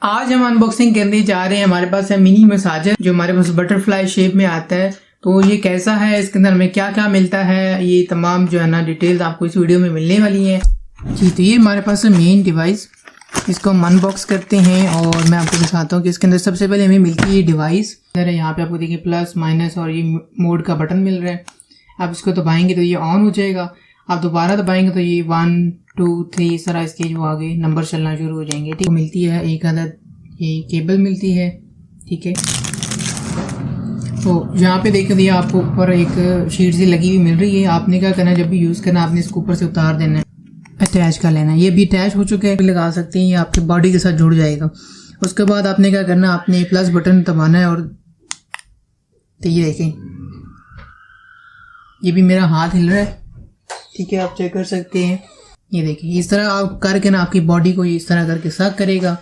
आज हम अनबॉक्सिंग करने जा रहे हैं। हमारे पास है मिनी मसाजर जो हमारे पास बटरफ्लाई शेप में आता है। तो ये कैसा है, इसके अंदर हमें क्या क्या मिलता है, ये तमाम जो है ना डिटेल्स आपको इस वीडियो में मिलने वाली हैं जी। तो ये हमारे पास है मेन डिवाइस, इसको हम अनबॉक्स करते हैं और मैं आपको दिखाता हूँ कि इसके अंदर सबसे पहले हमें मिलती है ये डिवाइस। यहाँ पे आपको देखिए प्लस माइनस और ये मोड का बटन मिल रहा है। आप इसको दबाएंगे तो ये ऑन हो जाएगा, आप दोबारा दबाएंगे तो ये 1 2 3 इस तरह इसके जो आगे नंबर चलना शुरू हो जाएंगे। ठीक, मिलती है एक अदद ये केबल मिलती है। ठीक है, तो यहाँ पे देख दिया आपको ऊपर एक शीट सी लगी हुई मिल रही है। आपने क्या करना है, जब भी यूज़ करना आपने इसको ऊपर से उतार देना है, अटैच कर लेना है। ये भी अटैच हो चुके हैं, लगा सकते हैं, ये आपके बॉडी के साथ जुड़ जाएगा। उसके बाद आपने क्या करना है, आपने प्लस बटन दबाना है और तो ये देखें ये भी मेरा हाथ हिल रहा है। ठीक है, आप चेक कर सकते हैं। ये देखिए इस तरह आप करके ना आपकी बॉडी को इस तरह करके सक करेगा